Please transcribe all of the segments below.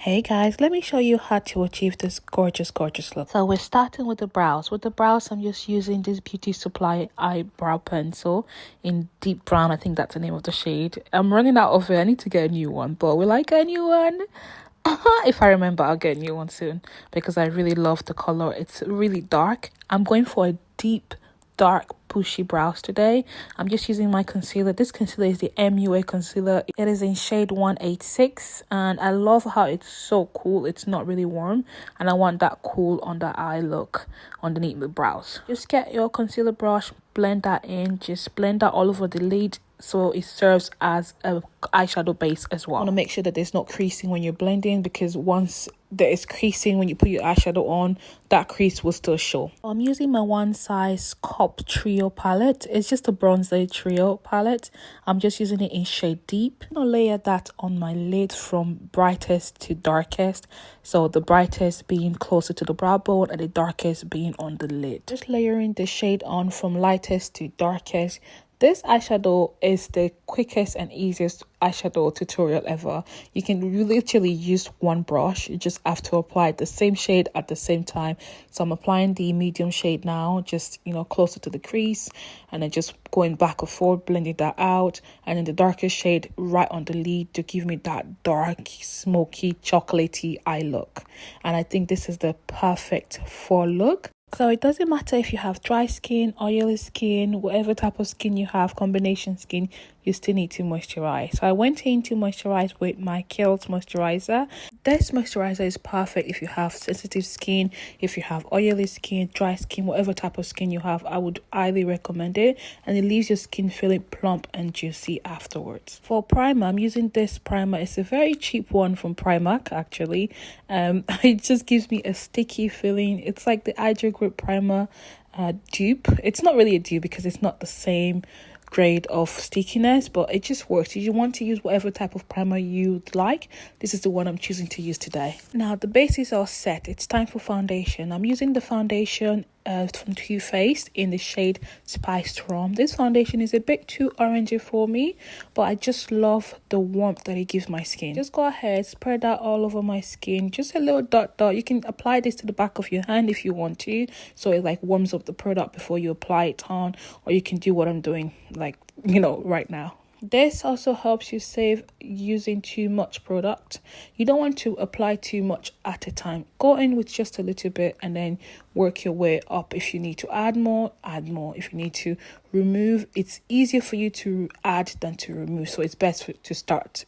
Hey guys, let me show you how to achieve this gorgeous look. So we're starting with the brows. With the brows, I'm just using this Beauty Supply eyebrow pencil in deep brown. I think that's the name of the shade. I'm running out of it. I need to get a new one, but will I get a new one? If I remember, I'll get a new one soon because I really love the color. It's really dark. I'm going for a deep dark bushy brows today. I'm just using my concealer. This concealer is the MUA concealer. It is in shade 186 and I love how it's so cool. It's not really warm and I want that cool under eye look underneath the brows. Just get your concealer brush, blend that in, just blend that all over the lid so it serves as a eyeshadow base as well. I want to make sure that there's not creasing when you're blending, because once there is creasing when you put your eyeshadow on, that crease will still show. I'm using my One Size Cup Trio palette. It's just a bronzer trio palette. I'm just using it in shade deep. I'm going to layer that on my lid from brightest to darkest, so the brightest being closer to the brow bone and the darkest being on the lid. Just layering the shade on from lightest to darkest. This eyeshadow is the quickest and easiest eyeshadow tutorial ever. You can literally use one brush. You just have to apply the same shade at the same time. So I'm applying the medium shade now, just, closer to the crease, and then just going back and forth, blending that out. And then the darkest shade right on the lid to give me that dark, smoky, chocolatey eye look. And I think this is the perfect fall look. So it doesn't matter if you have dry skin, oily skin, whatever type of skin you have, combination skin, you still need to moisturize. So I went in to moisturize with my Kiehl's moisturizer. This moisturizer is perfect if you have sensitive skin, if you have oily skin, dry skin, whatever type of skin you have. I would highly recommend it, and it leaves your skin feeling plump and juicy afterwards. For primer, I'm using this primer. It's a very cheap one from Primark actually. It just gives me a sticky feeling. It's like the Hydro Grip primer dupe. It's not really a dupe because it's not the same grade of stickiness, but it just works. If you want to use whatever type of primer you'd like, this is the one I'm choosing to use today. Now the base is all set. It's time for foundation. I'm using the foundation from Too Faced in the shade Spiced Rum. This foundation is a bit too orangey for me, but I just love the warmth that it gives my skin. Just go ahead, spread that all over my skin, just a little dot. You can apply this to the back of your hand if you want to, so it like warms up the product before you apply it on, or you can do what I'm doing right now. This also helps you save using too much product. You don't want to apply too much at a time. Go in with just a little bit and then work your way up. If you need to add more, add more. If you need to remove, it's easier for you to add than to remove. So it's best to start,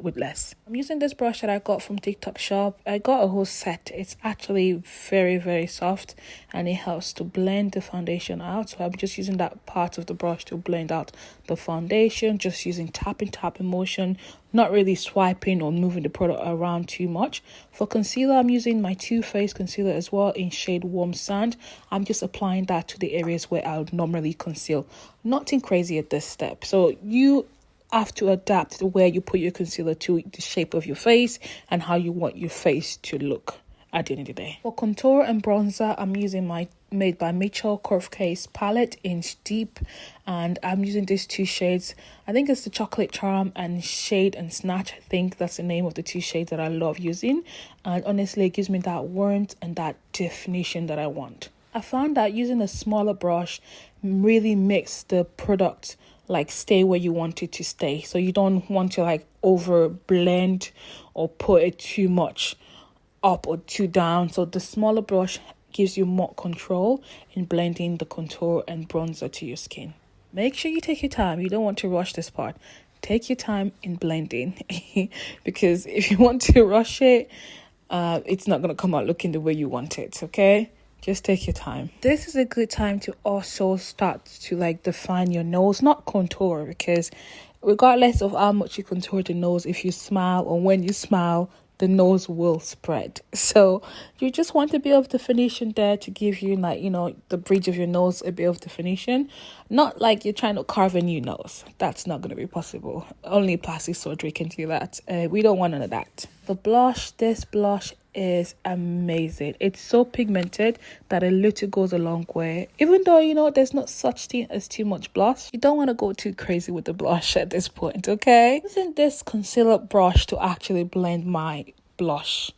with less. I'm using this brush that I got from TikTok shop. I got a whole set. It's actually very, very soft and it helps to blend the foundation out. So I'm just using that part of the brush to blend out the foundation, just using tapping motion, not really swiping or moving the product around too much. For concealer, I'm using my Too Faced concealer as well in shade Warm Sand. I'm just applying that to the areas where I would normally conceal. Nothing crazy at this step. So you have to adapt where you put your concealer to the shape of your face and how you want your face to look at the end of the day. For contour and bronzer, I'm using my Made by Mitchell Curve Case palette in Deep, and I'm using these two shades. I think it's the Chocolate Charm and Shade and Snatch. I think that's the name of the two shades that I love using, and honestly it gives me that warmth and that definition that I want. I found that using a smaller brush really makes the product stay where you want it to stay. So you don't want to over blend or put it too much up or too down. So the smaller brush gives you more control in blending the contour and bronzer to your skin. Make sure you take your time. You don't want to rush this part. Take your time in blending because if you want to rush it, it's not going to come out looking the way you want it, okay? Just take your time. This is a good time to also start to define your nose, not contour, because regardless of how much you contour the nose, if you smile or when you smile, the nose will spread. So you just want a bit of definition there to give you the bridge of your nose a bit of definition. Not like you're trying to carve a new nose. That's not going to be possible. Only plastic surgery can do that. We don't want none of that. The blush, this blush is amazing. It's so pigmented that a little goes a long way. Even though there's not such thing as too much blush, you don't want to go too crazy with the blush at this point, okay? Using this concealer brush to actually blend my blush.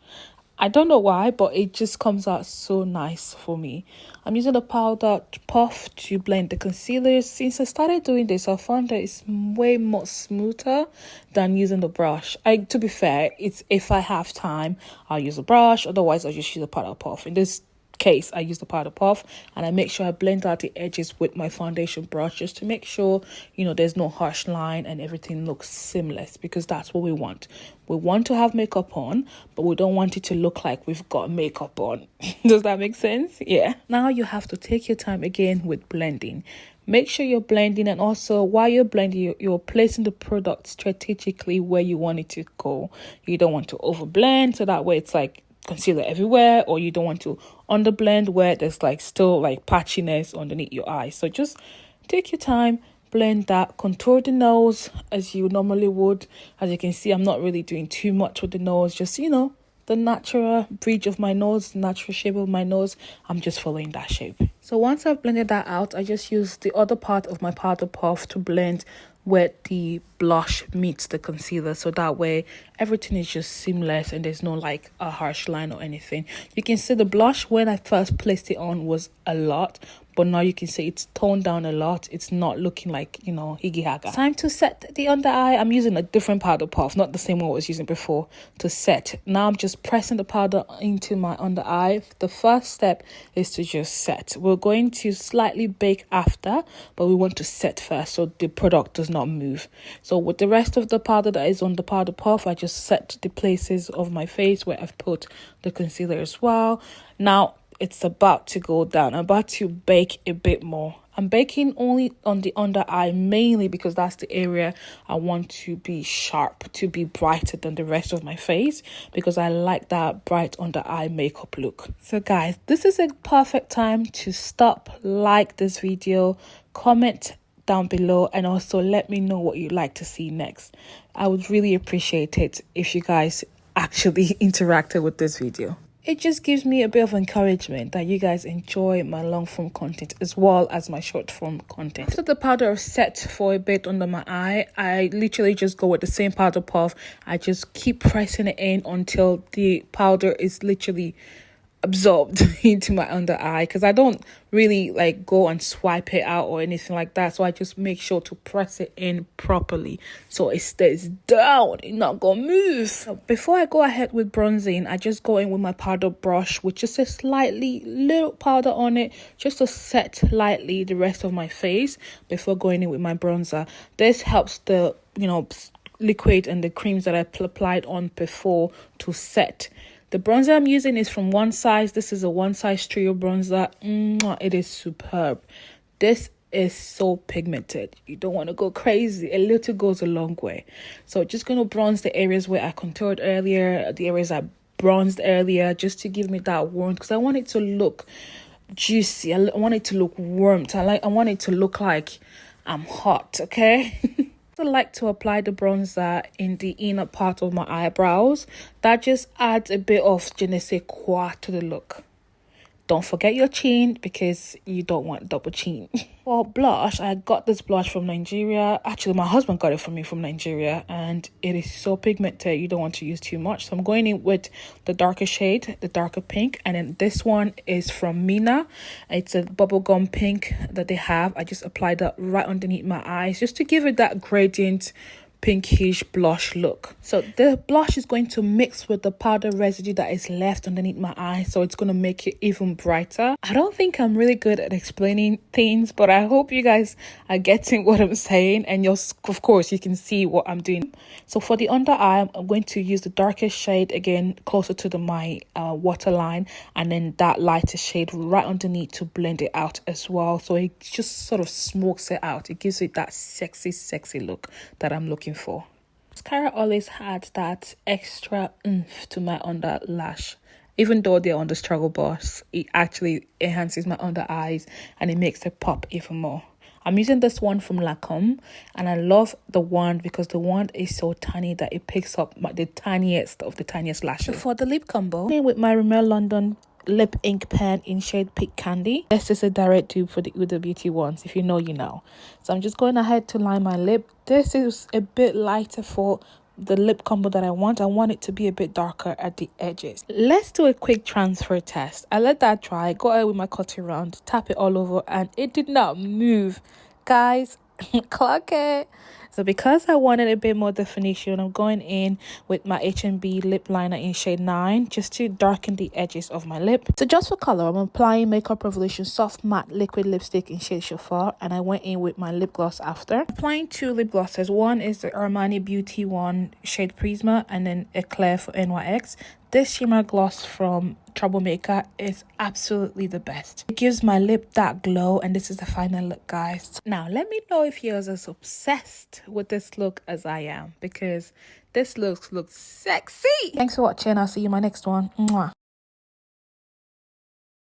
I don't know why, but it just comes out so nice for me. I'm using the powder puff to blend the concealers. Since I started doing this, I found that it's way more smoother than using the brush. To be fair, it's if I have time, I'll use a brush. Otherwise, I'll just use the powder puff. In this case, I use the powder puff, and I make sure I blend out the edges with my foundation brush just to make sure, you know, there's no harsh line and everything looks seamless, because that's what we want. We want to have makeup on, but we don't want it to look like we've got makeup on. Does that make sense? Yeah. Now you have to take your time again with blending. Make sure you're blending, and also while you're blending, you're placing the product strategically where you want it to go. You don't want to over blend, so that way it's like concealer everywhere, or you don't want to underblend where there's like still like patchiness underneath your eyes. So just take your time, blend that, contour the nose as you normally would. As you can see, I'm not really doing too much with the nose, just, you know, the natural bridge of my nose, the natural shape of my nose. I'm just following that shape. So once I've blended that out, I just use the other part of my powder puff to blend where the blush meets the concealer, so that way everything is just seamless and there's no like a harsh line or anything. You can see the blush when I first placed it on was a lot, but now you can see it's toned down a lot. It's not looking like, you know, higgy haga. Time to set the under eye. I'm using a different powder puff, not the same one I was using before, to set. Now I'm just pressing the powder into my under eye. The first step is to just set. We're going to slightly bake after, but we want to set first so the product does not move. So with the rest of the powder that is on the powder puff, I just set the places of my face where I've put the concealer as well. Now it's about to go down. I'm about to bake a bit more. I'm baking only on the under eye, mainly because that's the area I want to be sharp, to be brighter than the rest of my face, because I like that bright under eye makeup look. So guys, this is a perfect time to stop, like this video, comment down below, and also let me know what you'd like to see next. I would really appreciate it if you guys actually interacted with this video. It just gives me a bit of encouragement that you guys enjoy my long form content as well as my short form content. After the powder is set for a bit under my eye, I literally just go with the same powder puff. I just keep pressing it in until the powder is literally absorbed into my under eye, because I don't really like go and swipe it out or anything like that. So I just make sure to press it in properly so it stays down, it's not gonna move. So before I go ahead with bronzing, I just go in with my powder brush with just a slightly little powder on it, just to set lightly the rest of my face before going in with my bronzer. This helps the, you know, liquid and the creams that I applied on before to set. The bronzer I'm using is from One Size. This is a One Size Trio bronzer. It is superb. This is so pigmented. You don't want to go crazy. A little goes a long way. So just going to bronze the areas where I contoured earlier, the areas I bronzed earlier, just to give me that warmth, because I want it to look juicy. I want it to look warmth. I want it to look like I'm hot, okay? I like to apply the bronzer in the inner part of my eyebrows. That just adds a bit of je ne sais quoi to the look. Don't forget your chin, because you don't want double chin. For blush, I got this blush from Nigeria. Actually, my husband got it for me from Nigeria, and it is so pigmented. You don't want to use too much. So I'm going in with the darker shade, the darker pink. And then this one is from Mina. It's a bubblegum pink that they have. I just applied that right underneath my eyes just to give it that gradient pinkish blush look. So the blush is going to mix with the powder residue that is left underneath my eye, so it's going to make it even brighter. I don't think I'm really good at explaining things, but I hope you guys are getting what I'm saying, and of course you can see what I'm doing. So for the under eye, I'm going to use the darkest shade again, closer to my waterline, and then that lighter shade right underneath to blend it out as well, so it just sort of smokes it out. It gives it that sexy look that I'm looking for. Mascara always had that extra oomph to my under lash. Even though they're on the struggle boss, it actually enhances my under eyes and it makes it pop even more. I'm using this one from Lancome, and I love the wand because the wand is so tiny that it picks up the tiniest of the tiniest lashes. For the lip combo, with my Rimmel London lip ink pen in shade Pink Candy. This is a direct dupe for the Huda Beauty ones. If you know, you know. So I'm just going ahead to line my lip. This is a bit lighter for the lip combo that I want. I want it to be a bit darker at the edges. Let's do a quick transfer test. I let that dry, go ahead with my cutting round, tap it all over, and it did not move. Guys, clock it. So because I wanted a bit more definition, I'm going in with my H&B lip liner in shade 9 just to darken the edges of my lip. So just for color, I'm applying Makeup Revolution Soft Matte Liquid Lipstick in shade Chauffeur, and I went in with my lip gloss after. Applying 2 lip glosses. One is the Armani Beauty one shade Prisma, and then Eclair for NYX. This shimmer gloss from Troublemaker is absolutely the best. It gives my lip that glow, and this is the final look, guys. Now let me know if you're as obsessed with this look as I am, because this looks sexy. Thanks for watching. I'll see you in my next one. Mwah.